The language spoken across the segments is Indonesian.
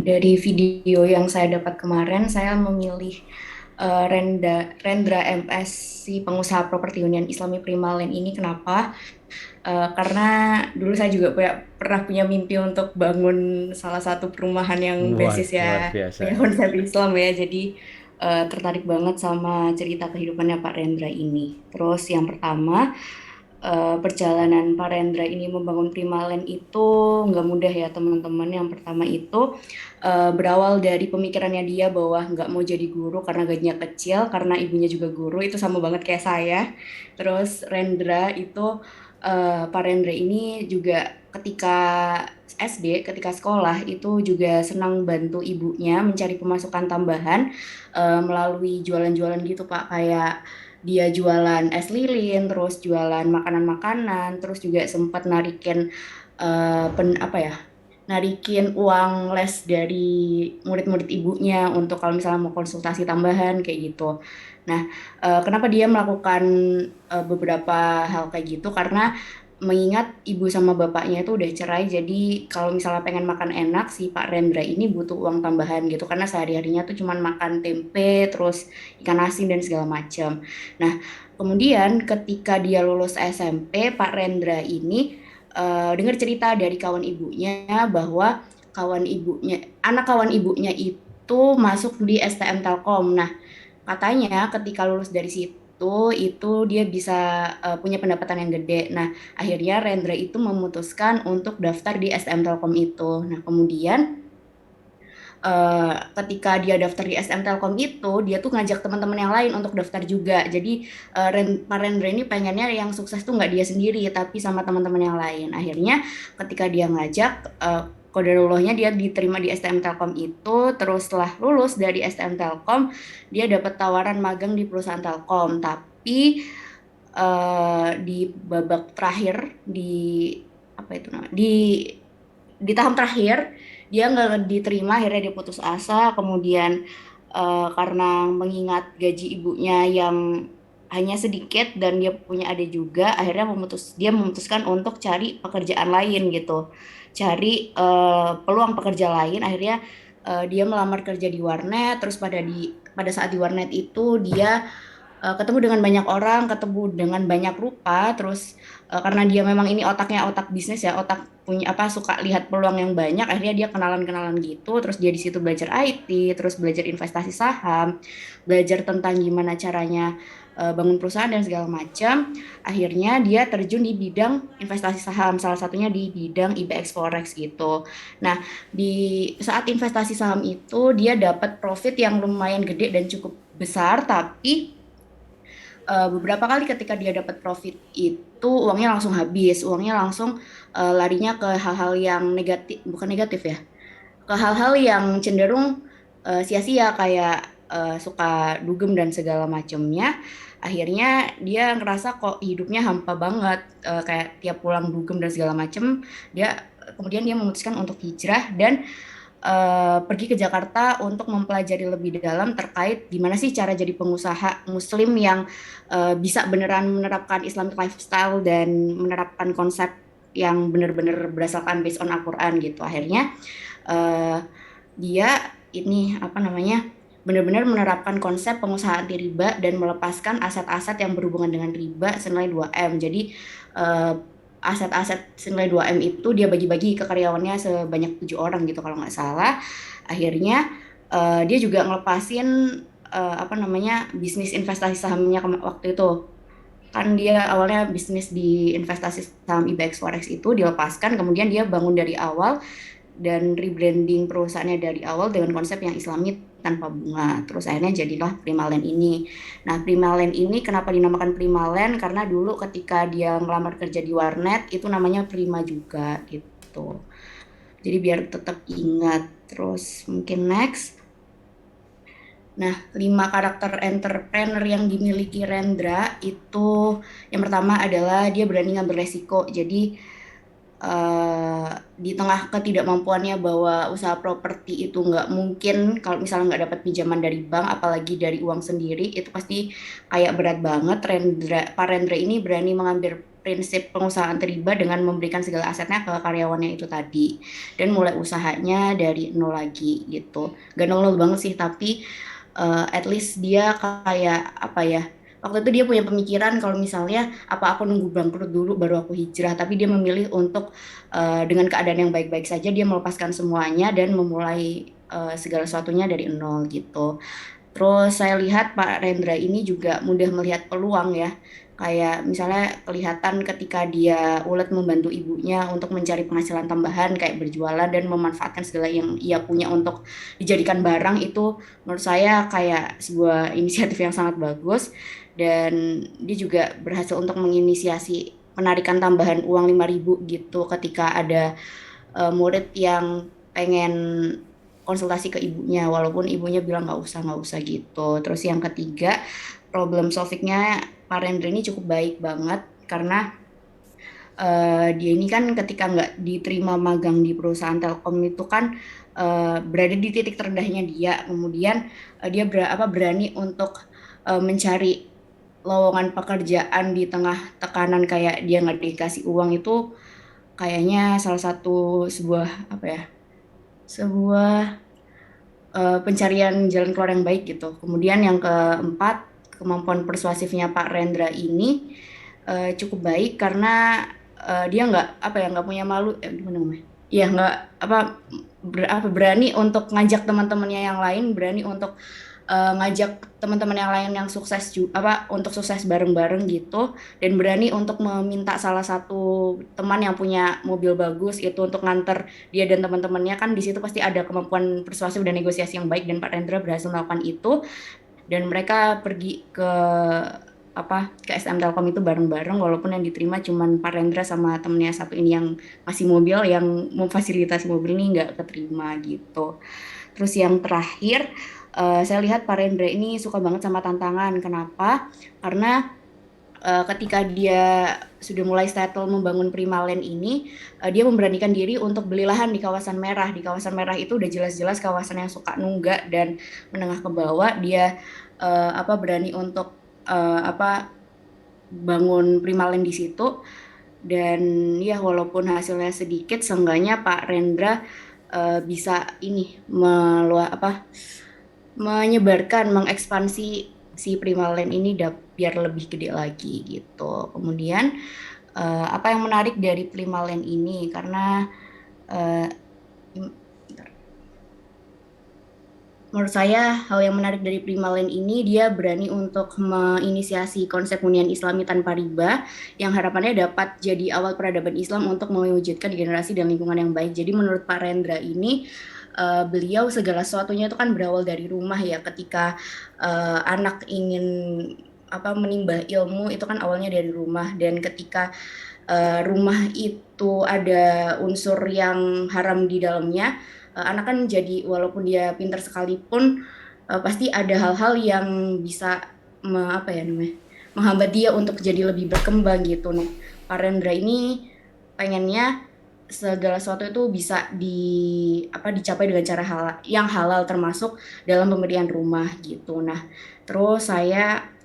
dari video yang saya dapat kemarin, saya memilih Rendra MS, si pengusaha properti hunian Islami Primalend ini. Kenapa? Karena dulu saya juga pernah punya mimpi untuk bangun salah satu perumahan yang Luar basisnya biasa. punya konsep Islam ya. Jadi tertarik banget sama cerita kehidupannya Pak Rendra ini. Terus yang pertama, perjalanan Pak Rendra ini membangun Primalend itu nggak mudah ya teman-teman. Yang pertama itu berawal dari pemikirannya dia bahwa nggak mau jadi guru karena gajinya kecil, karena ibunya juga guru, itu sama banget kayak saya. Terus Rendra itu, Pak Rendra ini juga ketika SD, ketika sekolah itu juga senang bantu ibunya mencari pemasukan tambahan melalui jualan-jualan gitu Pak, kayak dia jualan es lilin, terus jualan makanan-makanan, terus juga sempat narikin apa ya, narikin uang les dari murid-murid ibunya untuk kalau misalnya mau konsultasi tambahan kayak gitu. Nah, kenapa dia melakukan beberapa hal kayak gitu? Karena mengingat ibu sama bapaknya itu udah cerai, jadi kalau misalnya pengen makan enak, si Pak Rendra ini butuh uang tambahan gitu, karena sehari-harinya tuh cuman makan tempe, terus ikan asin dan segala macam. Nah, kemudian ketika dia lulus SMP, Pak Rendra ini dengar cerita dari kawan ibunya bahwa anak kawan ibunya itu masuk di STM Telkom. Nah, katanya ketika lulus dari situ itu dia bisa punya pendapatan yang gede. Nah, akhirnya Rendra itu memutuskan untuk daftar di STM Telkom itu. Nah, kemudian ketika dia daftar di STM Telkom itu, dia tuh ngajak teman-teman yang lain untuk daftar juga. Jadi Pak Rendra ini pengennya yang sukses tuh nggak dia sendiri, tapi sama teman-teman yang lain. Akhirnya ketika dia ngajak, kodarullahnya dia diterima di STM Telkom itu. Terus setelah lulus dari STM Telkom, dia dapat tawaran magang di perusahaan Telkom. Tapi di babak terakhir, di apa itu namanya, di tahap terakhir dia nggak diterima, akhirnya dia putus asa. Kemudian karena mengingat gaji ibunya yang hanya sedikit dan dia punya adik juga, akhirnya dia memutuskan untuk cari pekerjaan lain gitu, cari peluang pekerja lain. Akhirnya dia melamar kerja di warnet. Terus pada saat di warnet itu dia ketemu dengan banyak orang, ketemu dengan banyak rupa. Terus karena dia memang ini otaknya otak bisnis ya, otak punya apa, suka lihat peluang yang banyak, akhirnya dia kenalan-kenalan gitu. Terus dia di situ belajar IT, terus belajar investasi saham, belajar tentang gimana caranya bangun perusahaan dan segala macam. Akhirnya dia terjun di bidang investasi saham, salah satunya di bidang IBX Forex gitu. Nah, di saat investasi saham itu dia dapat profit yang lumayan gede dan cukup besar, tapi beberapa kali ketika dia dapat profit itu uangnya langsung habis, uangnya langsung larinya ke hal-hal yang negatif, bukan negatif ya, ke hal-hal yang cenderung sia-sia, kayak suka dugem dan segala macamnya. Akhirnya dia ngerasa kok hidupnya hampa banget, kayak tiap pulang dugem dan segala macam. Kemudian dia memutuskan untuk hijrah dan pergi ke Jakarta untuk mempelajari lebih dalam terkait gimana sih cara jadi pengusaha Muslim yang bisa beneran menerapkan Islamic lifestyle dan menerapkan konsep yang benar-benar berdasarkan based on Al-Quran gitu. Akhirnya eh, dia ini apa namanya, benar-benar menerapkan konsep pengusahaan anti riba dan melepaskan aset-aset yang berhubungan dengan riba senilai 2M. Jadi eh, aset-aset senilai 2M itu dia bagi-bagi ke karyawannya sebanyak 7 orang gitu kalau nggak salah. Akhirnya dia juga ngelepasin apa namanya, bisnis investasi sahamnya waktu itu. Kan dia awalnya bisnis di investasi saham IBX Forex itu dilepaskan, kemudian dia bangun dari awal dan rebranding perusahaannya dari awal dengan konsep yang Islami tanpa bunga. Terus akhirnya jadilah Primalend ini. Nah, Primalend ini kenapa dinamakan Primalend? Karena dulu ketika dia ngelamar kerja di warnet itu namanya Prima juga gitu. Jadi biar tetap ingat. Terus mungkin next. Nah, 5 karakter entrepreneur yang dimiliki Rendra itu, yang pertama adalah dia berani ngambil resiko. Jadi di tengah ketidakmampuannya bahwa usaha properti itu nggak mungkin kalau misalnya nggak dapat pinjaman dari bank, apalagi dari uang sendiri, itu pasti kayak berat banget. Pak Rendra ini berani mengambil prinsip pengusahaan riba dengan memberikan segala asetnya ke karyawannya itu tadi dan mulai usahanya dari nol lagi gitu. Gak nol banget sih tapi at least dia kayak apa ya, waktu itu dia punya pemikiran kalau misalnya apa aku nunggu bangkrut dulu baru aku hijrah, tapi dia memilih untuk dengan keadaan yang baik-baik saja dia melepaskan semuanya dan memulai segala sesuatunya dari nol gitu. Terus saya lihat Pak Rendra ini juga mudah melihat peluang ya. Kayak misalnya kelihatan ketika dia ulet membantu ibunya untuk mencari penghasilan tambahan kayak berjualan dan memanfaatkan segala yang ia punya untuk dijadikan barang itu menurut saya kayak sebuah inisiatif yang sangat bagus dan dia juga berhasil untuk menginisiasi penarikan tambahan uang 5.000 gitu ketika ada murid yang pengen konsultasi ke ibunya walaupun ibunya bilang nggak usah gitu. Terus yang ketiga problem solvingnya Pak Rendra ini cukup baik banget karena dia ini kan ketika nggak diterima magang di perusahaan Telkom itu kan berada di titik terendahnya dia, kemudian dia berani untuk mencari lowongan pekerjaan di tengah tekanan kayak dia nggak dikasih uang itu kayaknya salah satu sebuah apa ya, sebuah pencarian jalan keluar yang baik gitu. Kemudian yang keempat, kemampuan persuasifnya Pak Rendra ini cukup baik karena dia nggak punya malu, gimana namanya? Ya nggak berani untuk ngajak teman-temannya yang lain, berani untuk ngajak teman-teman yang lain yang sukses juga untuk sukses bareng-bareng gitu dan berani untuk meminta salah satu teman yang punya mobil bagus itu untuk nganter dia dan teman-temannya, kan di situ pasti ada kemampuan persuasif dan negosiasi yang baik dan Pak Rendra berhasil melakukan itu dan mereka pergi ke STM Telkom itu bareng-bareng walaupun yang diterima cuman Pak Rendra sama temennya satu ini yang masih mobil, yang memfasilitasi mobil ini nggak keterima gitu. Terus yang terakhir, saya lihat Pak Rendra ini suka banget sama tantangan. Kenapa? Karena ketika dia sudah mulai settle membangun Primaland ini, dia memberanikan diri untuk beli lahan di kawasan merah. Di kawasan merah itu udah jelas-jelas kawasan yang suka nunggak dan menengah ke bawah. Dia berani untuk bangun Primaland di situ. Dan ya walaupun hasilnya sedikit, seenggaknya Pak Rendra bisa ini menyebarkan, mengekspansi si Primaland ini biar lebih gede lagi gitu. Kemudian apa yang menarik dari Primaland ini karena menurut saya hal yang menarik dari Primaland ini dia berani untuk menginisiasi konsep hunian Islami tanpa riba yang harapannya dapat jadi awal peradaban Islam untuk mewujudkan generasi dan lingkungan yang baik. Jadi menurut Pak Rendra ini beliau segala sesuatunya itu kan berawal dari rumah ya. Ketika anak ingin menimba ilmu itu kan awalnya dari rumah, dan ketika rumah itu ada unsur yang haram di dalamnya, anak kan jadi walaupun dia pintar sekalipun pasti ada hal-hal yang bisa menghambat dia untuk jadi lebih berkembang gitu. Nah, Pak Rendra ini pengennya segala sesuatu itu bisa dicapai dengan cara yang halal termasuk dalam pemberian rumah gitu. Nah, terus saya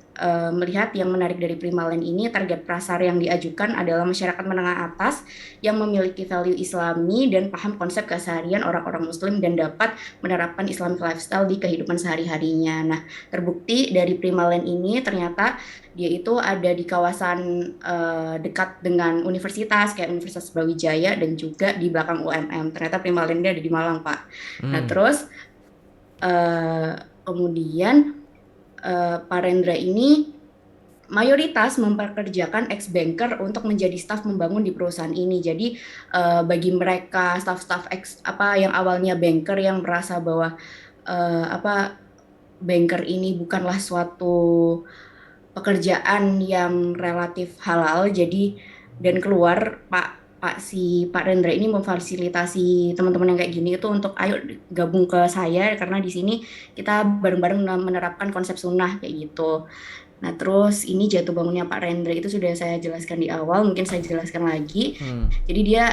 melihat yang menarik dari Primaland ini, target pasar yang diajukan adalah masyarakat menengah atas yang memiliki value Islami dan paham konsep keseharian orang-orang Muslim dan dapat menerapkan Islamic lifestyle di kehidupan sehari-harinya. Nah, terbukti dari Primaland ini ternyata dia itu ada di kawasan dekat dengan universitas kayak Universitas Brawijaya dan juga di belakang UMM. Ternyata Primalandnya ada di Malang, Pak. Nah, terus kemudian Pak Rendra ini mayoritas mempekerjakan ex-banker untuk menjadi staf membangun di perusahaan ini. Jadi bagi mereka staf-staf yang awalnya banker yang merasa bahwa banker ini bukanlah suatu pekerjaan yang relatif halal, jadi dan keluar Pak Rendra ini memfasilitasi teman-teman yang kayak gini itu untuk ayo gabung ke saya karena di sini kita bareng-bareng menerapkan konsep sunnah kayak gitu. Nah, terus ini jatuh bangunnya Pak Rendra itu sudah saya jelaskan di awal, mungkin saya jelaskan lagi. Jadi dia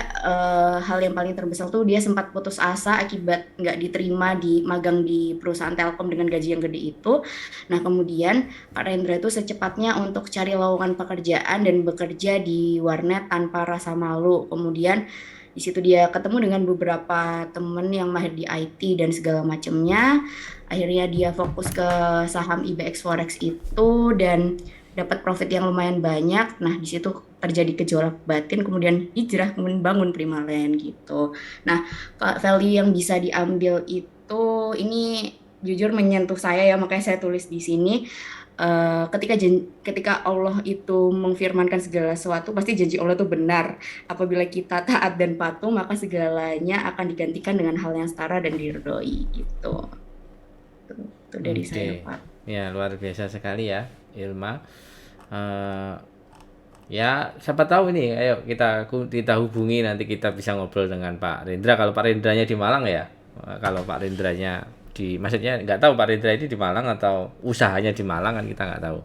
hal yang paling terbesar tuh dia sempat putus asa akibat nggak diterima di magang di perusahaan Telkom dengan gaji yang gede itu. Nah, kemudian Pak Rendra itu secepatnya untuk cari lowongan pekerjaan dan bekerja di warnet tanpa rasa malu. Kemudian di situ dia ketemu dengan beberapa temen yang mahir di IT dan segala macamnya. Akhirnya dia fokus ke saham IBX Forex itu dan dapat profit yang lumayan banyak. Nah, di situ terjadi gejolak batin, kemudian hijrah, kemudian bangun Primaland gitu. Nah, value yang bisa diambil itu ini jujur menyentuh saya ya, makanya saya tulis di sini. Ketika Allah itu memfirmankan segala sesuatu, pasti janji Allah itu benar. Apabila kita taat dan patuh, maka segalanya akan digantikan dengan hal yang setara dan diridhoi gitu. Itu dari saya, Oke, Pak. ya luar biasa sekali ya, Ilma. Eh, ya siapa tahu ini, ayo kita hubungi nanti kita bisa ngobrol dengan Pak Rendra. Kalau Pak Rendranya di Malang ya, kalau Pak Rendranya maksudnya nggak tahu Pak Rendra ini di Malang atau usahanya di Malang kan kita nggak tahu.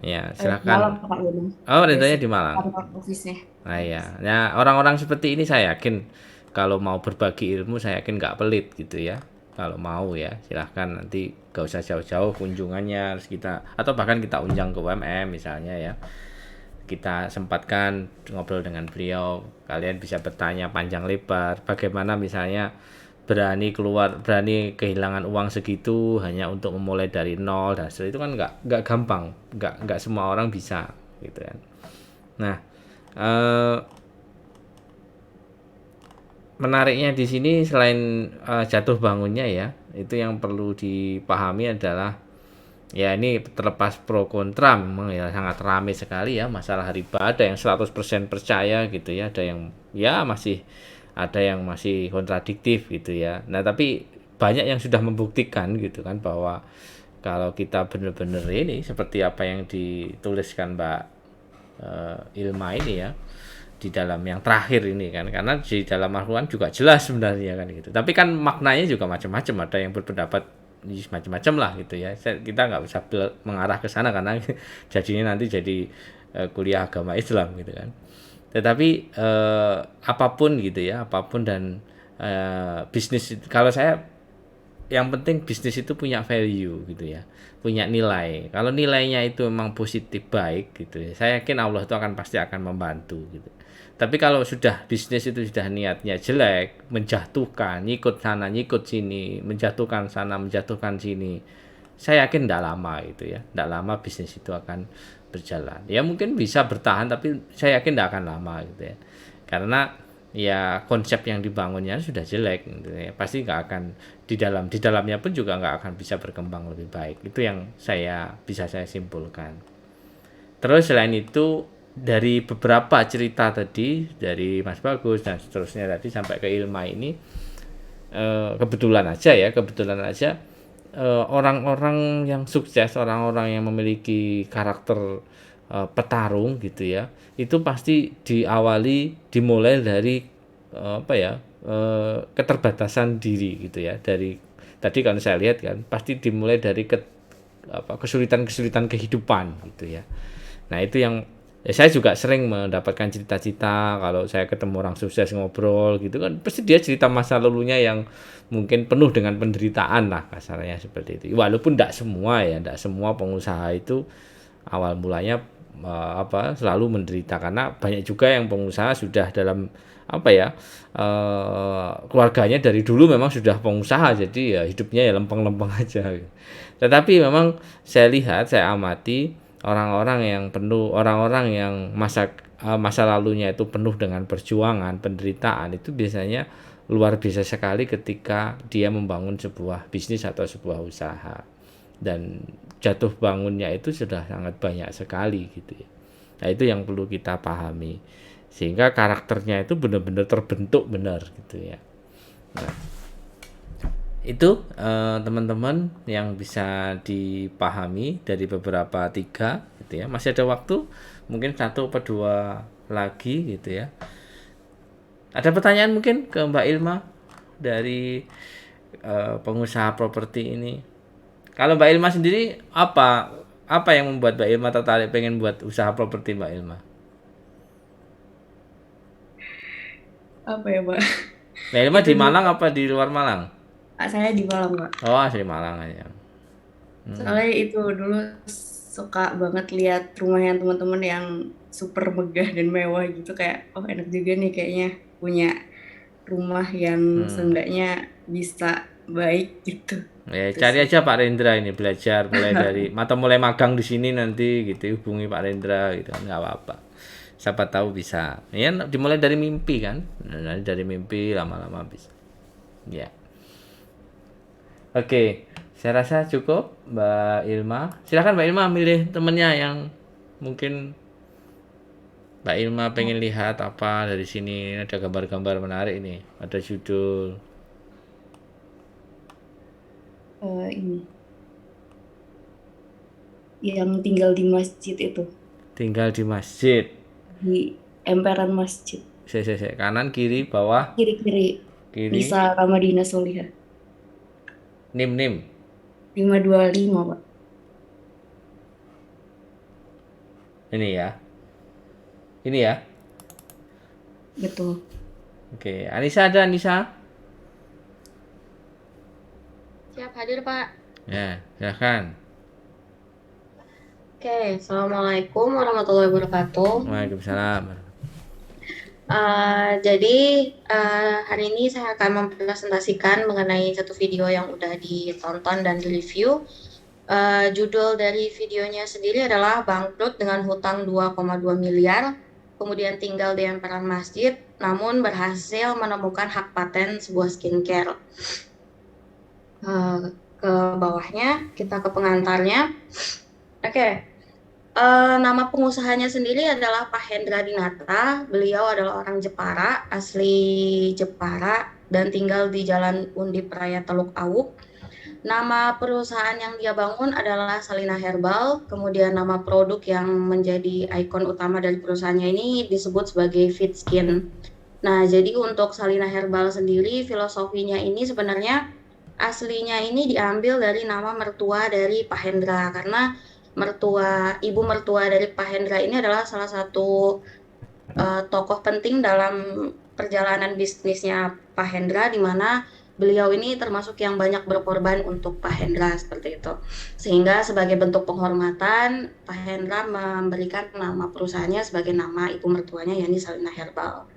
Ya Malam silahkan. Pak William. Oh Rendranya Basic di Malang. kantor office-nya. Nah ya, nah orang-orang seperti ini saya yakin kalau mau berbagi ilmu saya yakin nggak pelit gitu ya. Kalau mau ya silahkan nanti gak usah jauh-jauh kunjungannya harus kita atau bahkan kita undang ke UMM misalnya ya. Kita sempatkan ngobrol dengan beliau, kalian bisa bertanya panjang lebar bagaimana misalnya berani kehilangan uang segitu hanya untuk memulai dari nol dan setelah itu kan nggak gampang, nggak semua orang bisa gitu kan. Nah, eh, menariknya di sini selain jatuh bangunnya ya, itu yang perlu dipahami adalah ya ini terlepas pro kontra memang ya sangat ramai sekali ya masalah riba. Ada yang 100% percaya gitu ya, ada yang ya masih kontradiktif gitu ya. Nah, tapi banyak yang sudah membuktikan gitu kan bahwa kalau kita benar-benar ini seperti apa yang dituliskan Mbak Ilma ini ya di dalam yang terakhir ini kan, karena di dalam Al-Quran juga jelas sebenarnya kan gitu, tapi kan maknanya juga macam-macam, ada yang berpendapat macam-macam lah gitu ya. Kita nggak bisa mengarah ke sana karena jadinya nanti jadi kuliah agama Islam gitu kan. Tetapi apapun gitu ya, apapun dan bisnis kalau saya yang penting bisnis itu punya value gitu ya, punya nilai. Kalau nilainya itu memang positif baik gitu ya, saya yakin Allah itu pasti akan membantu gitu. Tapi kalau sudah bisnis itu sudah niatnya jelek, menjatuhkan, nyikut sana, nyikut sini, menjatuhkan sana, menjatuhkan sini, saya yakin tidak lama itu ya, tidak lama bisnis itu akan berjalan. Ya mungkin bisa bertahan, tapi saya yakin tidak akan lama gitu ya. Karena ya konsep yang dibangunnya sudah jelek gitu ya. Pasti nggak akan di dalamnya pun juga nggak akan bisa berkembang lebih baik. Itu yang bisa saya simpulkan. Terus selain itu dari beberapa cerita tadi dari Mas Bagus dan seterusnya tadi sampai ke Ilma ini kebetulan aja orang-orang yang sukses, orang-orang yang memiliki karakter petarung gitu ya, itu pasti dimulai dari keterbatasan diri gitu ya. Dari tadi kan saya lihat kan pasti dimulai dari kesulitan-kesulitan kehidupan gitu ya. Nah, itu yang ya saya juga sering mendapatkan cerita-cerita kalau saya ketemu orang sukses ngobrol gitu kan, pasti dia cerita masa lalunya yang mungkin penuh dengan penderitaan lah kasarnya seperti itu. Walaupun tidak semua pengusaha itu awal mulanya selalu menderita, karena banyak juga yang pengusaha sudah dalam keluarganya dari dulu memang sudah pengusaha, jadi ya hidupnya ya lempeng-lempeng aja. Tetapi memang saya amati orang-orang yang masa lalunya itu penuh dengan perjuangan, penderitaan, itu biasanya luar biasa sekali ketika dia membangun sebuah bisnis atau sebuah usaha, dan jatuh bangunnya itu sudah sangat banyak sekali gitu ya. Nah, itu yang perlu kita pahami sehingga karakternya itu benar-benar terbentuk benar gitu ya. Nah, itu teman-teman yang bisa dipahami dari beberapa tiga gitu ya. Masih ada waktu mungkin satu atau dua lagi gitu ya. Ada pertanyaan mungkin ke Mbak Ilma dari pengusaha properti ini? Kalau Mbak Ilma sendiri apa apa yang membuat Mbak Ilma tertarik pengen buat usaha properti Mbak Ilma? Apa ya, Pak? Mbak Ilma Itu di dulu Malang apa di luar Malang? saya di Malang, Pak. Oh, asli Malang aja. Soalnya itu dulu suka banget lihat rumahnya teman-teman yang super megah dan mewah gitu, kayak oh enak juga nih kayaknya punya rumah yang seenggaknya bisa baik gitu. Itu Cari sih. aja Pak Rendra ini belajar mulai dari atau mulai magang di sini nanti gitu hubungi Pak Rendra gitu kan nggak apa-apa. Siapa tahu bisa. Ya dimulai dari mimpi kan. Nah, dari mimpi lama-lama bisa. Ya. Oke, saya rasa cukup Mbak Ilma. Silakan Mbak Ilma milih temennya yang mungkin Mbak Ilma pengen lihat apa dari sini. Ada gambar-gambar menarik ini. Ada judul Ini yang tinggal di masjid itu, tinggal di masjid. di emperan masjid. Kanan, kiri, bawah, Kiri-kiri kiri. Nisa Ramadina Solihah. Nim nim. 525, Pak. Ini ya. Ini ya. Betul. Oke, Anissa ada Anissa? Siap hadir, Pak. Ya, silakan. Oke, Assalamualaikum warahmatullahi wabarakatuh. Waalaikumsalam. Jadi, hari ini saya akan mempresentasikan mengenai satu video yang udah ditonton dan direview. Judul dari videonya sendiri adalah Bangkrut dengan Hutang 2,2 miliar, kemudian tinggal di emperan masjid, namun berhasil menemukan hak paten sebuah skincare. Ke bawahnya, kita ke pengantarnya. Oke. Nama pengusahanya sendiri adalah Pak Hendra Dinata. Beliau adalah orang Jepara, asli Jepara, dan tinggal di Jalan Undip Raya Teluk Awuk. Nama perusahaan yang dia bangun adalah Salina Herbal. Kemudian nama produk yang menjadi ikon utama dari perusahaannya ini disebut sebagai Fit Skin. Nah, jadi untuk Salina Herbal sendiri, filosofinya ini sebenarnya aslinya ini diambil dari nama mertua dari Pak Hendra, karena ibu mertua dari Pak Hendra ini adalah salah satu tokoh penting dalam perjalanan bisnisnya Pak Hendra, di mana beliau ini termasuk yang banyak berkorban untuk Pak Hendra seperti itu. Sehingga sebagai bentuk penghormatan, Pak Hendra memberikan nama perusahaannya sebagai nama ibu mertuanya, yakni Salina Herbal.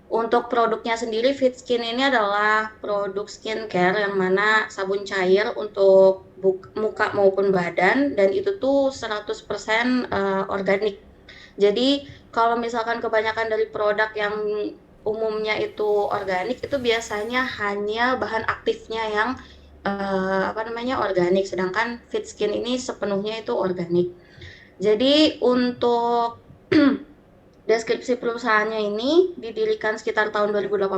Untuk produknya sendiri, Fit Skin ini adalah produk skincare yang mana sabun cair untuk muka maupun badan, dan itu tuh 100% organik. Jadi kalau misalkan kebanyakan dari produk yang umumnya itu organik, itu biasanya hanya bahan aktifnya yang organik, sedangkan Fit Skin ini sepenuhnya itu organik. Jadi untuk deskripsi perusahaannya ini didirikan sekitar tahun 2018.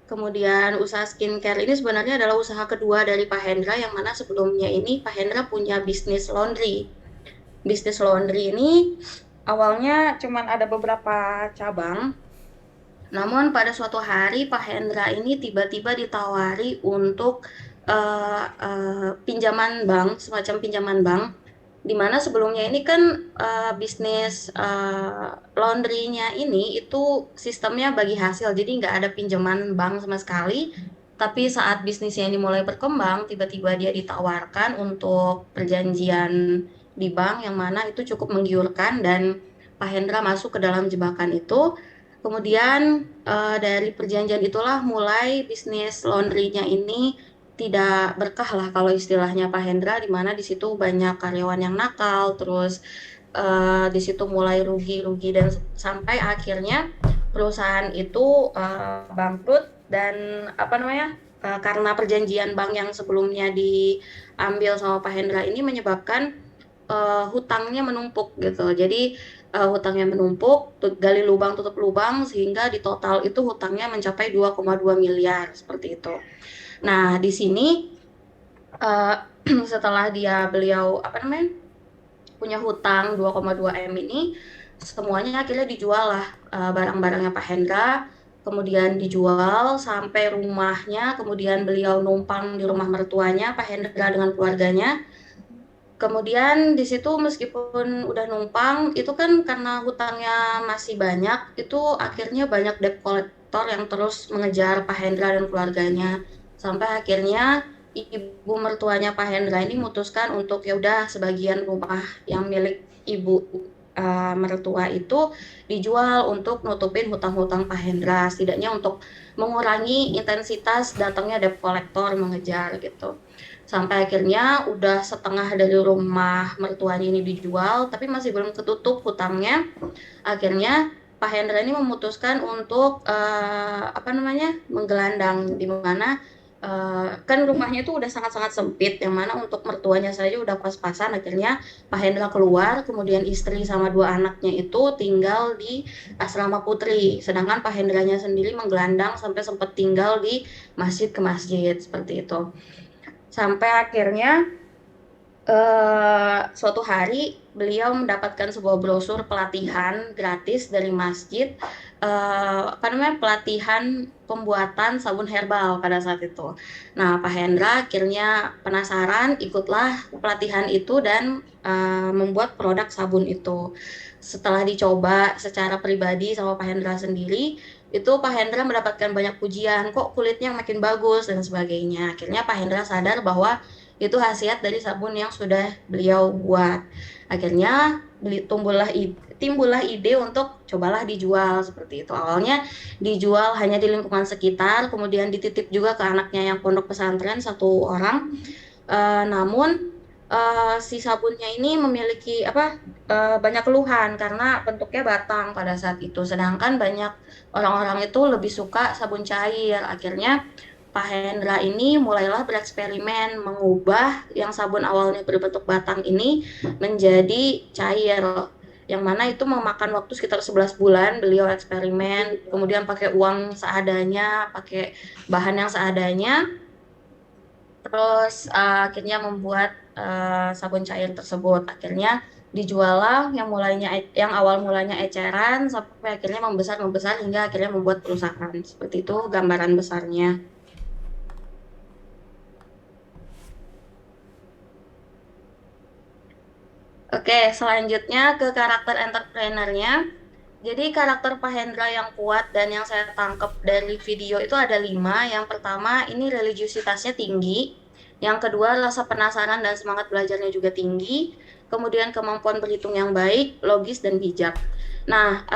Kemudian usaha skincare ini sebenarnya adalah usaha kedua dari Pak Hendra, yang mana sebelumnya ini Pak Hendra punya bisnis laundry. Bisnis laundry ini awalnya cuma ada beberapa cabang. Namun pada suatu hari Pak Hendra ini tiba-tiba ditawari untuk pinjaman bank, semacam pinjaman bank, di mana sebelumnya ini kan bisnis laundry-nya ini itu sistemnya bagi hasil, jadi nggak ada pinjaman bank sama sekali. Tapi saat bisnisnya ini mulai berkembang, tiba-tiba dia ditawarkan untuk perjanjian di bank, yang mana itu cukup menggiurkan, dan Pak Hendra masuk ke dalam jebakan itu. Kemudian dari perjanjian itulah mulai bisnis laundry-nya ini tidak berkah lah kalau istilahnya Pak Hendra, di mana di situ banyak karyawan yang nakal, terus di situ mulai rugi-rugi, dan sampai akhirnya perusahaan itu bangkrut. Dan karena perjanjian bank yang sebelumnya diambil sama Pak Hendra ini menyebabkan hutangnya menumpuk gitu. Jadi hutangnya menumpuk, gali lubang tutup lubang, sehingga di total itu hutangnya mencapai 2,2 miliar seperti itu. Nah, di sini setelah beliau punya hutang 2,2 M ini, semuanya akhirnya dijual lah barang-barangnya Pak Hendra. Kemudian dijual sampai rumahnya, kemudian beliau numpang di rumah mertuanya Pak Hendra dengan keluarganya. Kemudian di situ meskipun udah numpang, itu kan karena hutangnya masih banyak, itu akhirnya banyak debt collector yang terus mengejar Pak Hendra dan keluarganya. Sampai akhirnya ibu mertuanya Pak Hendra ini memutuskan untuk ya udah sebagian rumah yang milik ibu mertua itu dijual untuk nutupin hutang-hutang Pak Hendra, setidaknya untuk mengurangi intensitas datangnya debt collector mengejar gitu. Sampai akhirnya udah setengah dari rumah mertuanya ini dijual, tapi masih belum ketutup hutangnya. Akhirnya Pak Hendra ini memutuskan untuk apa namanya menggelandang, di mana kan rumahnya itu udah sangat-sangat sempit, yang mana untuk mertuanya saja udah pas-pasan. Akhirnya Pak Hendra keluar, kemudian istri sama dua anaknya itu tinggal di asrama putri, sedangkan Pak Hendranya sendiri menggelandang sampai sempat tinggal di masjid ke masjid seperti itu. Sampai akhirnya suatu hari beliau mendapatkan sebuah brosur pelatihan gratis dari masjid, apa namanya, pelatihan pembuatan sabun herbal pada saat itu. Nah, Pak Hendra akhirnya penasaran, ikutlah pelatihan itu dan membuat produk sabun itu. Setelah dicoba secara pribadi sama Pak Hendra sendiri, itu Pak Hendra mendapatkan banyak pujian, kok kulitnya makin bagus dan sebagainya. Akhirnya Pak Hendra sadar bahwa itu khasiat dari sabun yang sudah beliau buat. Akhirnya timbullah ide untuk cobalah dijual seperti itu. Awalnya dijual hanya di lingkungan sekitar, kemudian dititip juga ke anaknya yang pondok pesantren satu orang. Namun si sabunnya ini memiliki banyak keluhan karena bentuknya batang pada saat itu. Sedangkan banyak orang-orang itu lebih suka sabun cair. Akhirnya Pak Hendra ini mulailah bereksperimen mengubah yang sabun awalnya berbentuk batang ini menjadi cair, yang mana itu memakan waktu sekitar 11 bulan beliau eksperimen, kemudian pakai uang seadanya, pakai bahan yang seadanya, terus akhirnya membuat sabun cair tersebut. Akhirnya dijual yang awal mulanya eceran sampai akhirnya membesar hingga akhirnya membuat perusahaan. Seperti itu gambaran besarnya. Oke, selanjutnya ke karakter entrepreneurnya. Jadi karakter Pak Hendra yang kuat dan yang saya tangkap dari video itu ada 5. Yang pertama ini religiusitasnya tinggi. Yang kedua rasa penasaran dan semangat belajarnya juga tinggi. Kemudian kemampuan berhitung yang baik, logis dan bijak. Nah,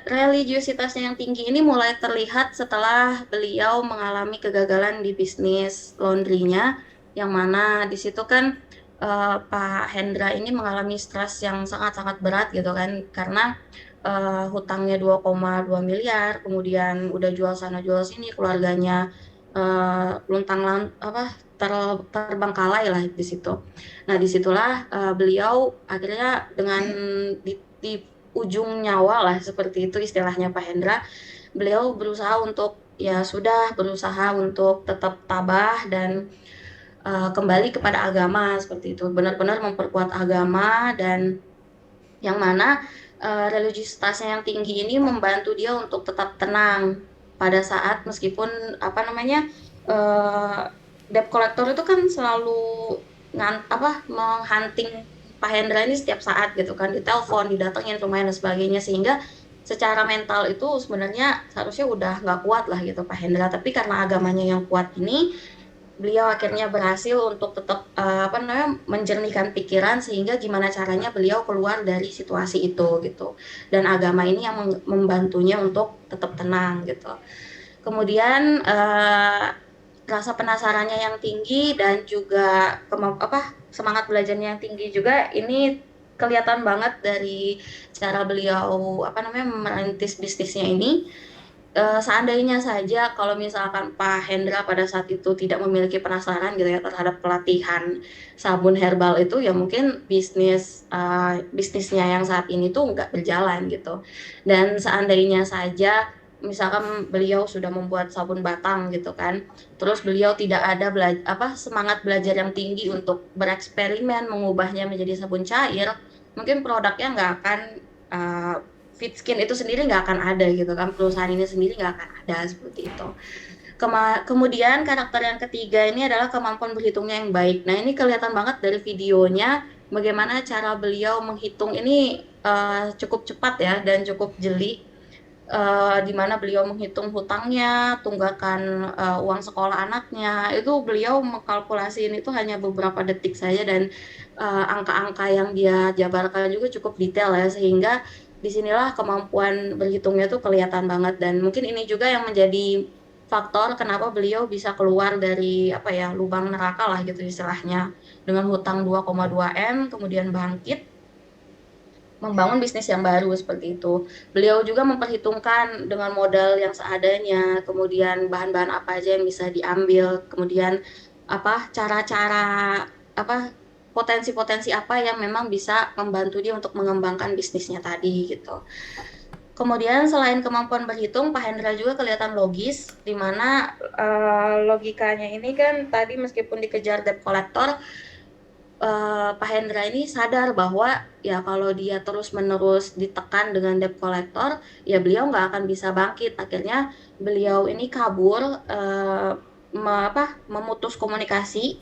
religiusitasnya yang tinggi ini mulai terlihat setelah beliau mengalami kegagalan di bisnis laundrynya, yang mana di situ kan Pak Hendra ini mengalami stres yang sangat-sangat berat gitu kan, karena hutangnya 2,2 miliar, kemudian udah jual sana jual sini, keluarganya luntang apa terbengkalai lah di situ. Nah, disitulah beliau akhirnya dengan di ujung nyawa lah seperti itu istilahnya Pak Hendra, beliau berusaha untuk ya sudah berusaha untuk tetap tabah dan kembali kepada agama seperti itu, benar-benar memperkuat agama, dan yang mana religiusitasnya yang tinggi ini membantu dia untuk tetap tenang pada saat meskipun apa namanya debt collector itu kan selalu menghunting Pak Hendra ini setiap saat gitu kan, ditelepon, didatengin rumahnya dan sebagainya, sehingga secara mental itu sebenarnya seharusnya udah nggak kuat lah gitu Pak Hendra, tapi karena agamanya yang kuat ini beliau akhirnya berhasil untuk tetap menjernihkan pikiran, sehingga gimana caranya beliau keluar dari situasi itu gitu, dan agama ini yang membantunya untuk tetap tenang gitu. Kemudian rasa penasarannya yang tinggi dan juga semangat belajarnya yang tinggi juga ini kelihatan banget dari cara beliau merintis bisnisnya ini. Seandainya saja kalau misalkan Pak Hendra pada saat itu tidak memiliki penasaran gitu ya terhadap pelatihan sabun herbal itu, ya mungkin bisnisnya yang saat ini tuh nggak berjalan gitu. Dan seandainya saja misalkan beliau sudah membuat sabun batang gitu kan, terus beliau tidak ada semangat belajar yang tinggi untuk bereksperimen mengubahnya menjadi sabun cair, mungkin produknya nggak akan Fitskin itu sendiri nggak akan ada gitu kan, perusahaan ini sendiri nggak akan ada seperti itu. Kemudian karakter yang ketiga ini adalah kemampuan berhitungnya yang baik. Nah, ini kelihatan banget dari videonya bagaimana cara beliau menghitung ini cukup cepat ya dan cukup jeli. Di mana beliau menghitung hutangnya, tunggakan uang sekolah anaknya. Itu beliau mengkalkulasiin itu hanya beberapa detik saja dan angka-angka yang dia jabarkan juga cukup detail ya, sehingga disinilah kemampuan berhitungnya tuh kelihatan banget. Dan mungkin ini juga yang menjadi faktor kenapa beliau bisa keluar dari apa ya, lubang neraka lah gitu istilahnya, dengan hutang 2,2 M kemudian bangkit membangun bisnis yang baru seperti itu. Beliau juga memperhitungkan dengan modal yang seadanya, kemudian bahan-bahan apa aja yang bisa diambil, kemudian apa cara-cara apa potensi-potensi apa yang memang bisa membantu dia untuk mengembangkan bisnisnya tadi gitu. Kemudian selain kemampuan berhitung, Pak Hendra juga kelihatan logis, di mana logikanya ini kan tadi meskipun dikejar debt collector, Pak Hendra ini sadar bahwa ya kalau dia terus-menerus ditekan dengan debt collector, ya beliau nggak akan bisa bangkit. Akhirnya beliau ini kabur, memutus komunikasi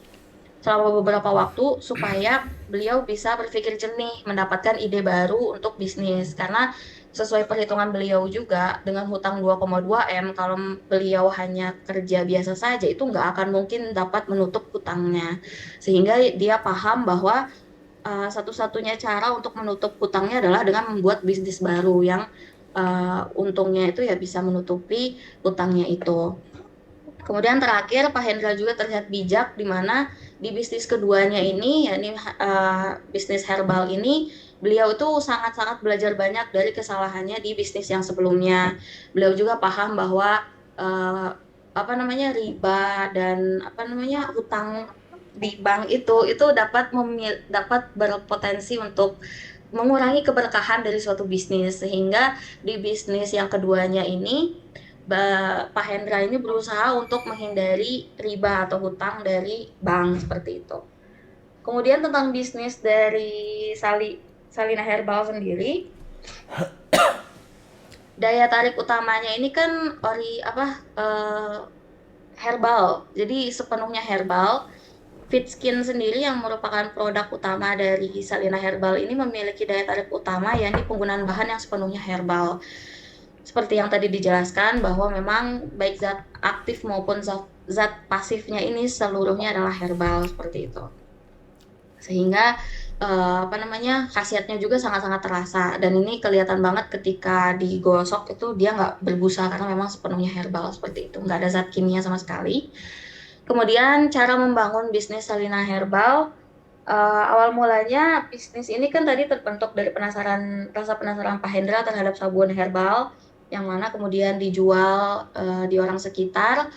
selama beberapa waktu supaya beliau bisa berpikir jernih, mendapatkan ide baru untuk bisnis. Karena sesuai perhitungan beliau juga dengan hutang 2,2 M, kalau beliau hanya kerja biasa saja itu nggak akan mungkin dapat menutup hutangnya. Sehingga dia paham bahwa satu-satunya cara untuk menutup hutangnya adalah dengan membuat bisnis baru yang untungnya itu ya bisa menutupi hutangnya itu. Kemudian terakhir Pak Hendra juga terlihat bijak di mana di bisnis keduanya ini, yakni bisnis herbal ini, beliau itu sangat-sangat belajar banyak dari kesalahannya di bisnis yang sebelumnya. Beliau juga paham bahwa apa namanya riba dan apa namanya hutang di bank itu dapat berpotensi untuk mengurangi keberkahan dari suatu bisnis, sehingga di bisnis yang keduanya ini Pak Hendra ini berusaha untuk menghindari riba atau hutang dari bank seperti itu. Kemudian tentang bisnis dari Salina Herbal sendiri, daya tarik utamanya ini kan herbal. Jadi sepenuhnya herbal. Fit Skin sendiri yang merupakan produk utama dari Salina Herbal ini memiliki daya tarik utama yakni penggunaan bahan yang sepenuhnya herbal. Seperti yang tadi dijelaskan bahwa memang baik zat aktif maupun zat pasifnya ini seluruhnya adalah herbal seperti itu. Sehingga khasiatnya juga sangat-sangat terasa, dan ini kelihatan banget ketika digosok itu dia nggak berbusa karena memang sepenuhnya herbal seperti itu, nggak ada zat kimia sama sekali. Kemudian cara membangun bisnis Salina Herbal, awal mulanya bisnis ini kan tadi terbentuk dari rasa penasaran Pak Hendra terhadap sabun herbal, yang mana kemudian dijual di orang sekitar,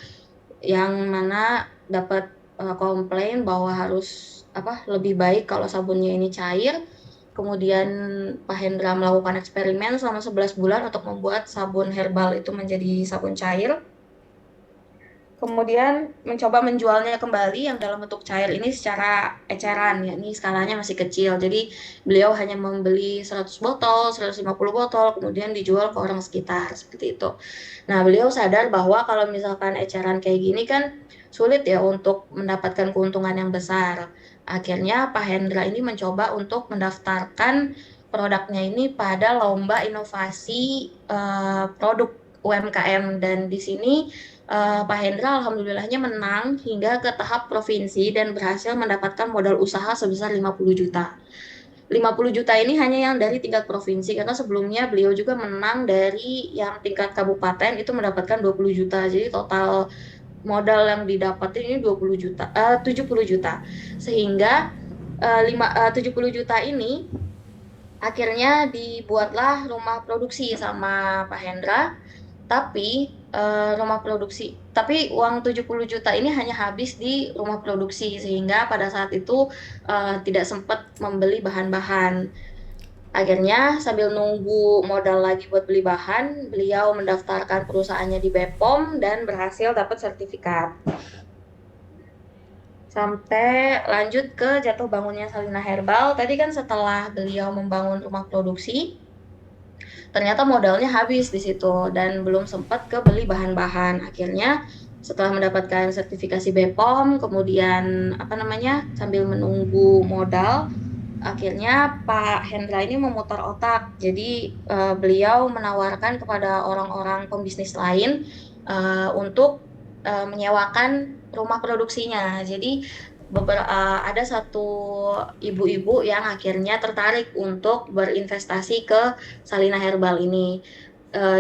yang mana dapat komplain bahwa harus lebih baik kalau sabunnya ini cair. Kemudian Pak Hendra melakukan eksperimen selama 11 bulan untuk membuat sabun herbal itu menjadi sabun cair. Kemudian mencoba menjualnya kembali yang dalam bentuk cair ini secara eceran, ya ini skalanya masih kecil. Jadi beliau hanya membeli 100 botol, 150 botol, kemudian dijual ke orang sekitar seperti itu. Nah, beliau sadar bahwa kalau misalkan eceran kayak gini kan sulit ya untuk mendapatkan keuntungan yang besar. Akhirnya Pak Hendra ini mencoba untuk mendaftarkan produknya ini pada lomba inovasi produk UMKM, dan di sini Pak Hendra alhamdulillahnya menang hingga ke tahap provinsi dan berhasil mendapatkan modal usaha sebesar 50 juta. 50 juta ini hanya yang dari tingkat provinsi, karena sebelumnya beliau juga menang dari yang tingkat kabupaten itu mendapatkan 20 juta. Jadi total modal yang didapatin ini 70 juta. Sehingga 70 juta ini akhirnya dibuatlah rumah produksi sama Pak Hendra. Tapi uang 70 juta ini hanya habis di rumah produksi, sehingga pada saat itu tidak sempat membeli bahan-bahan. Akhirnya sambil nunggu modal lagi buat beli bahan, beliau mendaftarkan perusahaannya di BPOM dan berhasil dapat sertifikat. Sampai lanjut ke jatuh bangunnya Salina Herbal. Tadi kan setelah beliau membangun rumah produksi, ternyata modalnya habis di situ dan belum sempat ke beli bahan-bahan. Akhirnya Setelah mendapatkan sertifikasi BPOM, kemudian apa namanya, sambil menunggu modal, akhirnya Pak Hendra ini memutar otak. Jadi beliau menawarkan kepada orang-orang pembisnis lain untuk menyewakan rumah produksinya. Jadi ada satu ibu-ibu yang akhirnya tertarik untuk berinvestasi ke Salina Herbal ini.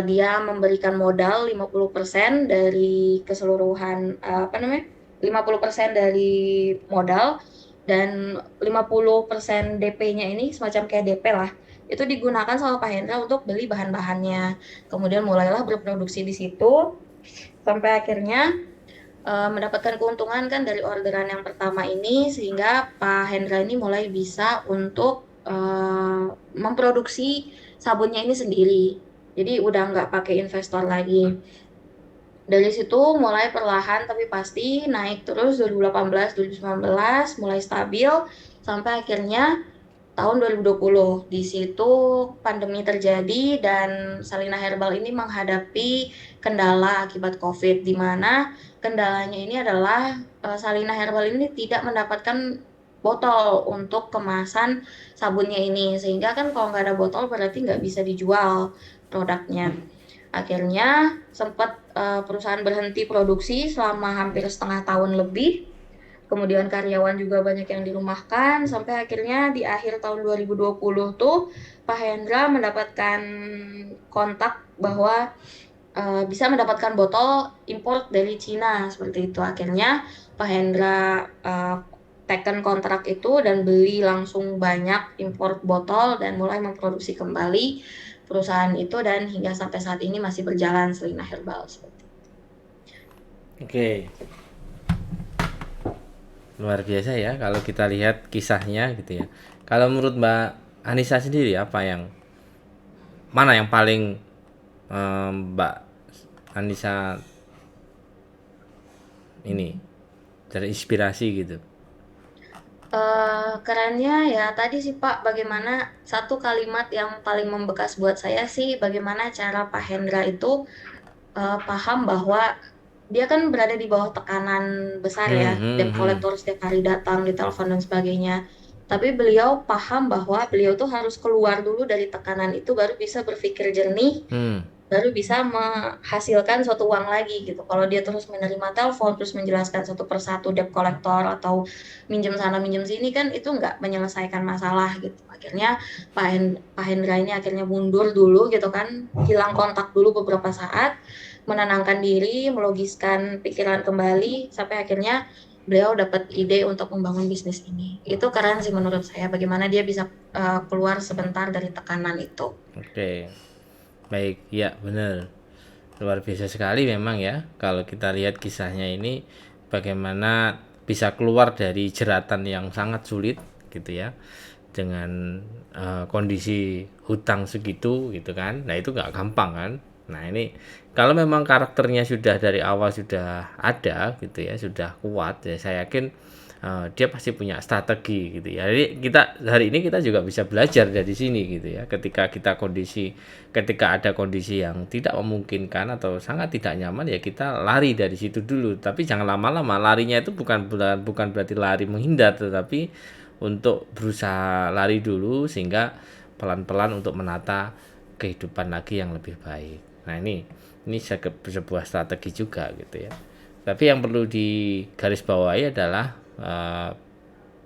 Dia memberikan modal 50% dari keseluruhan apa namanya? 50% dari modal, dan 50% DP-nya ini semacam kayak DP lah. Itu digunakan sama Pak Hendra untuk beli bahan-bahannya. Kemudian mulailah berproduksi di situ sampai akhirnya mendapatkan keuntungan kan dari orderan yang pertama ini, sehingga Pak Hendra ini mulai bisa untuk memproduksi sabunnya ini sendiri. Jadi udah nggak pakai investor lagi. Dari situ mulai perlahan tapi pasti naik terus 2018, 2019 mulai stabil sampai akhirnya tahun 2020. Di situ pandemi terjadi dan Salina Herbal ini menghadapi kendala akibat COVID, di mana kendalanya ini adalah Salina Herbal ini tidak mendapatkan botol untuk kemasan sabunnya ini, sehingga kan kalau nggak ada botol berarti nggak bisa dijual produknya. Akhirnya sempat perusahaan berhenti produksi selama hampir setengah tahun lebih. Kemudian karyawan juga banyak yang dirumahkan sampai akhirnya di akhir tahun 2020 tuh Pak Hendra mendapatkan kontak bahwa bisa mendapatkan botol import dari Cina seperti itu. Akhirnya Pak Hendra teken kontrak itu dan beli langsung banyak import botol dan mulai memproduksi kembali perusahaan itu, dan hingga sampai saat ini masih berjalan Selina Herbal seperti itu. Oke, luar biasa ya kalau kita lihat kisahnya gitu ya. Kalau menurut Mbak Anissa sendiri apa yang mana yang paling Mbak Anissa ini terinspirasi gitu? Kerennya ya tadi sih Pak, bagaimana satu kalimat yang paling membekas buat saya sih, bagaimana cara Pak Hendra itu paham bahwa dia kan berada di bawah tekanan besar ya, debt Hmm. collector setiap hari datang di telepon dan sebagainya. Tapi beliau paham bahwa beliau tuh harus keluar dulu dari tekanan itu baru bisa berpikir jernih, Hmm. baru bisa menghasilkan suatu uang lagi gitu. Kalau dia terus menerima telepon, terus menjelaskan satu persatu debt collector atau minjem sana minjem sini, kan itu nggak menyelesaikan masalah gitu. Akhirnya Pak Hendra ini akhirnya mundur dulu gitu kan, hilang kontak dulu beberapa saat, menenangkan diri, melogiskan pikiran kembali, sampai akhirnya beliau dapat ide untuk membangun bisnis ini. Itu keren sih menurut saya, bagaimana dia bisa keluar sebentar dari tekanan itu. Oke. Baik, ya benar. Luar biasa sekali memang ya kalau kita lihat kisahnya ini bagaimana bisa keluar dari jeratan yang sangat sulit gitu ya dengan kondisi hutang segitu gitu kan. Nah, itu nggak gampang kan. Nah, ini kalau memang karakternya sudah dari awal sudah ada gitu ya, sudah kuat ya saya yakin dia pasti punya strategi gitu ya. Jadi kita hari ini kita juga bisa belajar dari sini gitu ya. Ketika ada kondisi yang tidak memungkinkan atau sangat tidak nyaman ya kita lari dari situ dulu. Tapi jangan lama-lama. Larinya itu bukan berarti lari menghindar, tetapi untuk berusaha lari dulu sehingga pelan-pelan untuk menata kehidupan lagi yang lebih baik. Nah, ini sebuah strategi juga gitu ya. Tapi yang perlu digarisbawahi adalah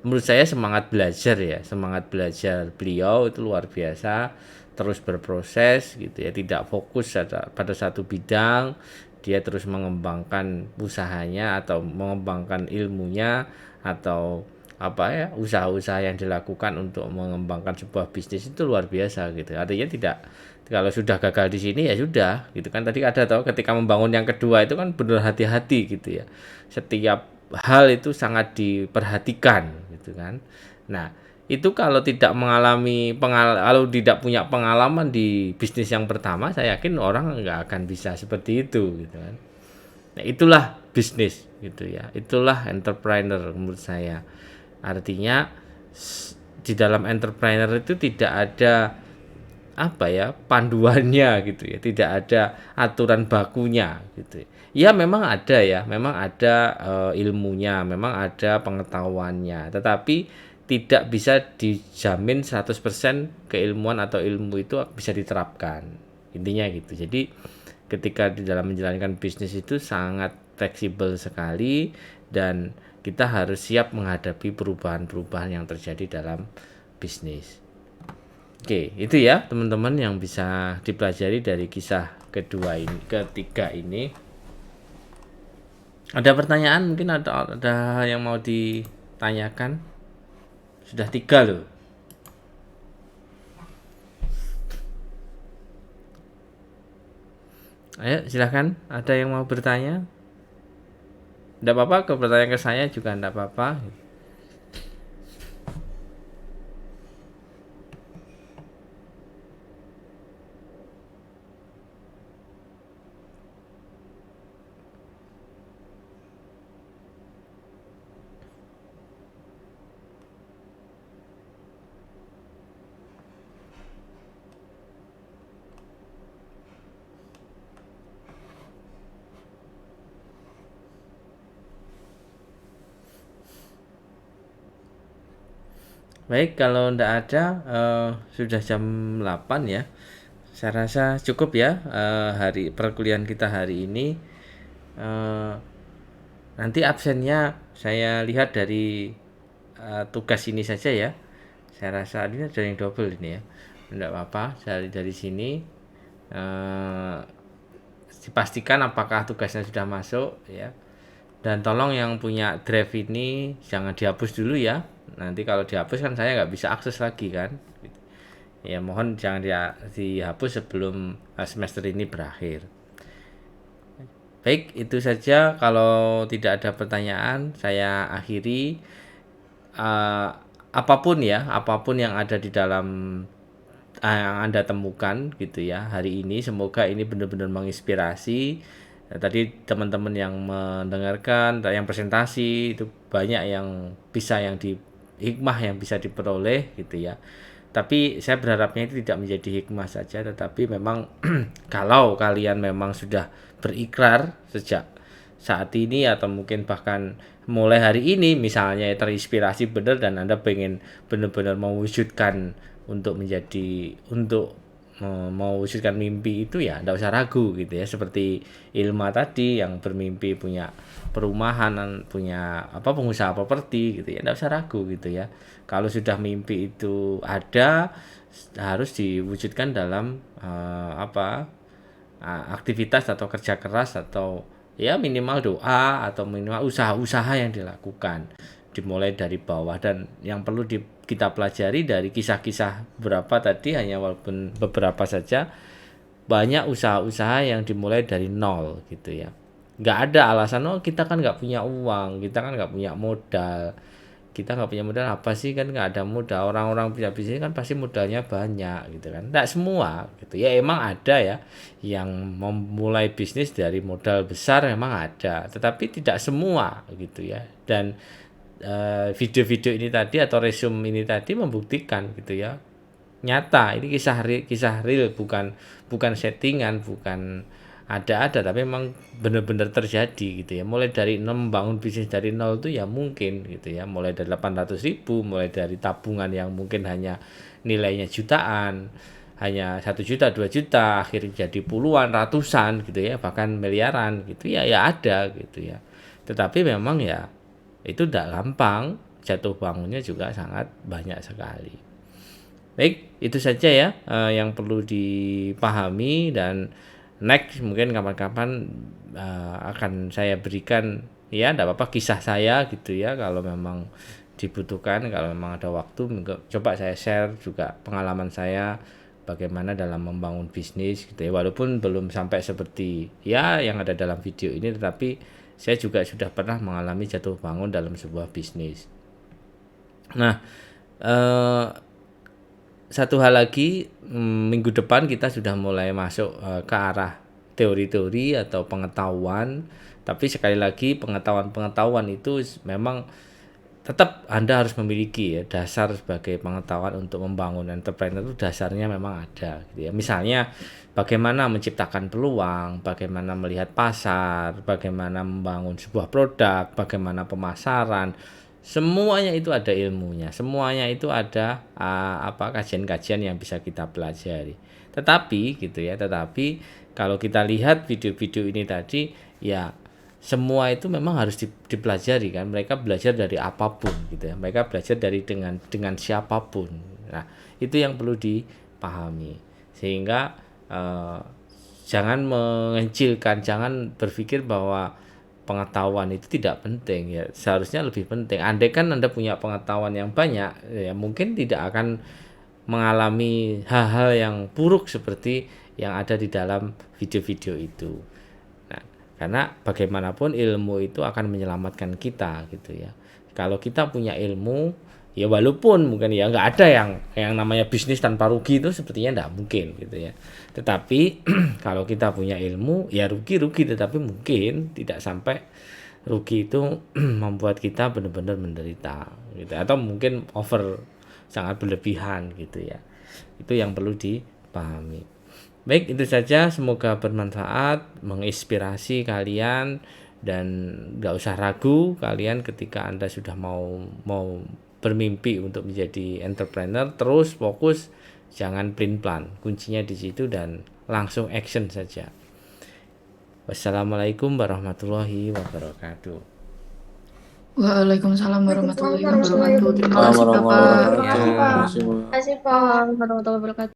menurut saya semangat belajar beliau itu luar biasa, terus berproses gitu ya, tidak fokus pada satu bidang, dia terus mengembangkan usahanya atau mengembangkan ilmunya atau apa ya usaha-usaha yang dilakukan untuk mengembangkan sebuah bisnis itu luar biasa gitu. Artinya tidak, kalau sudah gagal di sini ya sudah gitu kan. Tadi ada tahu ketika membangun yang kedua itu kan benar hati-hati gitu ya. Setiap hal itu sangat diperhatikan gitu kan. Nah, itu kalau kalau tidak punya pengalaman di bisnis yang pertama, saya yakin orang nggak akan bisa seperti itu gitu kan. Nah, itulah bisnis gitu ya. Itulah entrepreneur menurut saya. Artinya di dalam entrepreneur itu tidak ada apa ya, panduannya gitu ya, tidak ada aturan bakunya gitu. Ya memang ada ya, memang ada ilmunya, memang ada pengetahuannya, tetapi tidak bisa dijamin 100% keilmuan atau ilmu itu bisa diterapkan. Intinya gitu. Jadi ketika di dalam menjalankan bisnis itu sangat fleksibel sekali dan kita harus siap menghadapi perubahan-perubahan yang terjadi dalam bisnis. Oke, itu ya teman-teman yang bisa dipelajari dari kisah ketiga ini. Ada pertanyaan mungkin ada yang mau ditanyakan? Sudah 3 loh. Ayo silahkan, ada yang mau bertanya? Tidak apa-apa, ke pertanyaan ke saya juga tidak apa-apa. Baik, kalau tidak ada, sudah jam 8 ya. Saya rasa cukup ya hari perkuliahan kita hari ini. Eh, Nanti absennya saya lihat dari tugas ini saja ya. Saya rasa ini ada yang double ini ya. Tidak apa-apa, dari sini eh, dipastikan apakah tugasnya sudah masuk ya. Dan tolong yang punya drive ini jangan dihapus dulu ya. Nanti kalau dihapus kan saya nggak bisa akses lagi kan. Ya mohon jangan dihapus sebelum semester ini berakhir. Baik, itu saja. Kalau tidak ada pertanyaan, saya akhiri. Apapun ya, apapun yang ada di dalam yang Anda temukan gitu ya hari ini, semoga ini benar-benar menginspirasi. Tadi teman-teman yang mendengarkan, yang presentasi itu banyak yang bisa hikmah yang bisa diperoleh gitu ya. Tapi saya berharapnya itu tidak menjadi hikmah saja, tetapi memang kalau kalian memang sudah berikrar sejak saat ini atau mungkin bahkan mulai hari ini misalnya terinspirasi benar dan Anda pengen benar-benar mewujudkan untuk mewujudkan mimpi itu ya enggak usah ragu gitu ya, seperti Ilma tadi yang bermimpi punya perumahan, punya pengusaha properti gitu ya, enggak usah ragu gitu ya. Kalau sudah mimpi itu ada, harus diwujudkan dalam aktivitas atau kerja keras atau ya minimal doa atau minimal usaha-usaha yang dilakukan dimulai dari bawah. Dan yang perlu kita pelajari dari kisah-kisah berapa tadi hanya walaupun beberapa saja, banyak usaha-usaha yang dimulai dari nol gitu ya. Nggak ada alasan kita kan nggak punya uang, kita kan nggak punya modal, apa sih, kan nggak ada modal. Orang-orang punya bisnis kan pasti modalnya banyak gitu kan. Nggak semua gitu ya, emang ada ya yang memulai bisnis dari modal besar, memang ada, tetapi tidak semua gitu ya. Dan video-video ini tadi atau resume ini tadi membuktikan gitu ya, nyata ini kisah real, bukan settingan, bukan ada tapi memang benar-benar terjadi gitu ya. Mulai dari membangun bisnis dari nol itu ya mungkin gitu ya, mulai dari 800.000, mulai dari tabungan yang mungkin hanya nilainya jutaan, hanya 1 juta 2 juta, akhirnya jadi puluhan, ratusan gitu ya, bahkan miliaran gitu ya, ya ada gitu ya. Tetapi memang ya itu tidak gampang, jatuh bangunnya juga sangat banyak sekali. Baik, itu saja ya yang perlu dipahami, dan next mungkin kapan-kapan akan saya berikan ya tidak apa-apa kisah saya gitu ya, kalau memang dibutuhkan, kalau memang ada waktu coba saya share juga pengalaman saya bagaimana dalam membangun bisnis gitu ya, walaupun belum sampai seperti ya yang ada dalam video ini, tetapi saya juga sudah pernah mengalami jatuh bangun dalam sebuah bisnis. Nah, satu hal lagi, minggu depan kita sudah mulai masuk ke arah teori-teori atau pengetahuan. Tapi sekali lagi pengetahuan itu memang tetap Anda harus memiliki ya dasar sebagai pengetahuan untuk membangun entrepreneur itu dasarnya memang ada gitu ya. Misalnya bagaimana menciptakan peluang, bagaimana melihat pasar, bagaimana membangun sebuah produk, bagaimana pemasaran. Semuanya itu ada ilmunya, semuanya itu ada kajian-kajian yang bisa kita pelajari. Tetapi gitu ya, tetapi kalau kita lihat video-video ini tadi ya semua itu memang harus dipelajari kan. Mereka belajar dari apapun gitu ya. Mereka belajar dari dengan siapapun. Nah, itu yang perlu dipahami. Sehingga jangan mengecilkan, jangan berpikir bahwa pengetahuan itu tidak penting ya. Seharusnya lebih penting. Andai kan Anda punya pengetahuan yang banyak, ya mungkin tidak akan mengalami hal-hal yang buruk seperti yang ada di dalam video-video itu. Nah, karena bagaimanapun ilmu itu akan menyelamatkan kita gitu ya. Kalau kita punya ilmu, ya walaupun mungkin ya nggak ada yang namanya bisnis tanpa rugi itu sepertinya nggak mungkin gitu ya. Tetapi kalau kita punya ilmu, ya rugi tetapi mungkin tidak sampai rugi itu membuat kita benar-benar menderita gitu atau mungkin sangat berlebihan gitu ya. Itu yang perlu dipahami. Baik, itu saja, semoga bermanfaat, menginspirasi kalian dan nggak usah ragu kalian ketika Anda sudah mau bermimpi untuk menjadi entrepreneur, terus fokus, jangan plan. Kuncinya di situ dan langsung action saja. Wassalamualaikum warahmatullahi wabarakatuh. Waalaikumsalam warahmatullahi Waalaikumsalam warahmatullahi wabarakatuh. Terima wabarakatuh. kasih, Assalamualaikum Bapak. warahmatullahi Ya. wabarakatuh. Terima kasih, Pak. Waalaikumsalam warahmatullahi wabarakatuh.